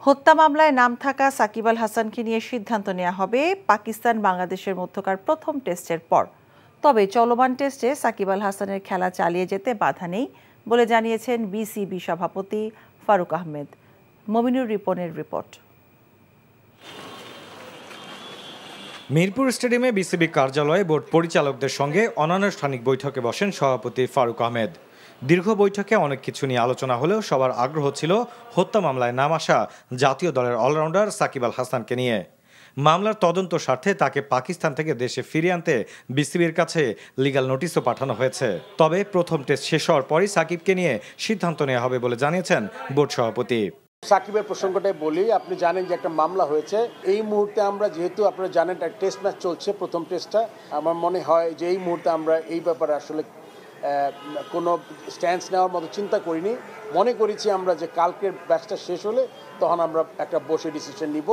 হত্যা মামলায় নাম থাকা সাকিব আল হাসানকে নিয়ে সিদ্ধান্ত নেওয়া হবে পাকিস্তান বাংলাদেশের মধ্যকার প্রথম টেস্টের পর। তবে চলমান টেস্টে সাকিব আল হাসানের খেলা চালিয়ে যেতে বাধা নেই বলে জানিয়েছেন বিসিবি সভাপতি ফারুক আহমেদ। মমিনুর রিপনের রিপোর্ট। মিরপুর স্টেডিয়ামে বিসিবি কার্যালয়ে বোর্ড পরিচালকদের সঙ্গে অনানুষ্ঠানিক বৈঠকে বসেন সভাপতি ফারুক আহমেদ। দীর্ঘ বৈঠকে অনেক কিছু নিয়ে আলোচনা হলেও সবার আগ্রহ ছিল হত্যা মামলায় নাম আসা জাতীয় দলের অলরাউন্ডার সাকিব আল হাসানকে নিয়ে। মামলার তদন্ত স্বার্থে তাকে পাকিস্তান থেকে দেশে ফিরিয়ে আনতে বিসিবির কাছে লিগ্যাল নোটিশও পাঠানো হয়েছে। তবে প্রথম টেস্ট শেষ হওয়ার পরই সাকিবকে নিয়ে সিদ্ধান্ত নেওয়া হবে বলে জানিয়েছেন বোর্ড সভাপতি। সাকিবের প্রসঙ্গটাই বলি, আপনি জানেন যে একটা মামলা হয়েছে। এই মুহূর্তে আমরা, যেহেতু আপনারা জানেন একটা টেস্ট ম্যাচ চলছে, প্রথম টেস্টটা, আমার মনে হয় যে এই মুহূর্তে আমরা এই ব্যাপারে আসলে কোনো স্ট্যান্স নেওয়ার মতো চিন্তা করিনি। মনে করেছি আমরা যে কালকের ব্যাচটা শেষ হলে তখন আমরা একটা বসে ডিসিশন নিব।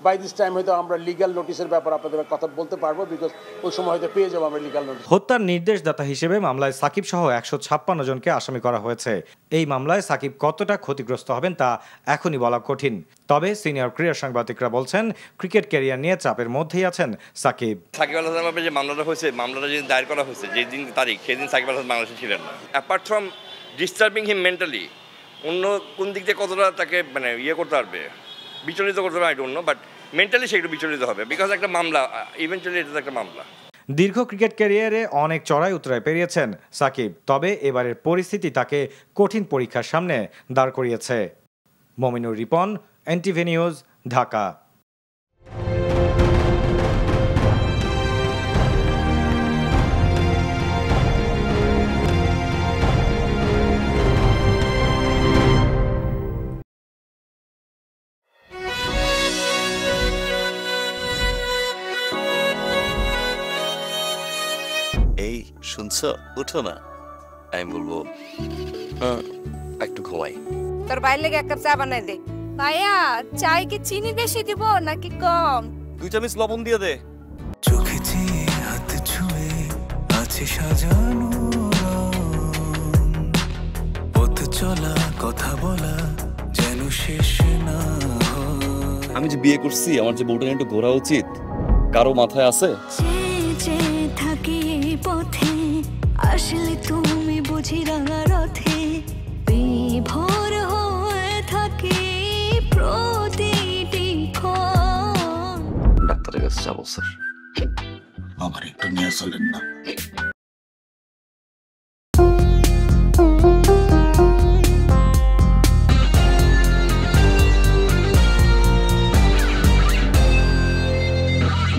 বাই দিস টাইম হয়তো আমরা লিগ্যাল নোটিশের ব্যাপারে আপনাদের কথা বলতে পারবো, বিকজ ওই সময় হয়তো পেয়ে যাবো আমরা লিগ্যাল নোটিশ। হত্যার নির্দেশদাতা হিসেবে মামলায় সাকিব সহ 156 জনকে আসামি করা হয়েছে। এই মামলায় সাকিব কতটা ক্ষতিগ্রস্ত হবেন তা এখনই বলা কঠিন। তবে সিনিয়র ক্রীড়া সাংবাদিকরা বলছেন ক্রিকেট ক্যারিয়ার নিয়ে চাপের মধ্যেই আছেন সাকিব। সাকিব আল হাসানের যে মামলাটা হয়েছে, মামলাটা যে দায়ের করা হয়েছে যে দিন তারিখ, সেদিন সাকিব আল হাসান বাংলাদেশে ছিলেন না। Apart from disturbing him mentally, অন্য কোন দিক দিয়ে কতটা তাকে করতে পারবে, বিচলিত করতে পারবে, I don't know, but mentally সে একটু বিচলিত হবে, বিকজ একটা মামলা, ইভেন্চুয়ালি এটা একটা মামলা। দীর্ঘ ক্রিকেট ক্যারিয়ারে অনেক চড়াই উতরাই পেরিয়েছেন সাকিব। তবে এবারের পরিস্থিতি তাকে কঠিন পরীক্ষার সামনে দাঁড় করিয়েছে। Mominur Ripon, NTV news, Dhaka. এই শুনছো, উঠো না। আমি বলবো একটু ঘুমাই। তোর বাইরে লেগে এক কাপ চা বানাই দে। ভাইয়া, চাই কি চিনি বেশি দিব নাকি কম? 2 চামচ লবণ দিয়ে দে। চোখে চেয়ে হাত ছুঁয়ে আছে সাজানো, পথ চলা কথা বলা যেন শেষ না। আমি যে বিয়ে করছি, আমার যে বউটা একটু ঘোরা উচিত, কারো মাথায় আছে? থাকি পথে আসলে তুমি বুঝি রাঙা রথে বিভোর হয়ে থাকি প্রতিটি ক্ষণ। ডাক্তারের কাছে যাবো স্যার। আমার একটু নিয়ে চলেন না।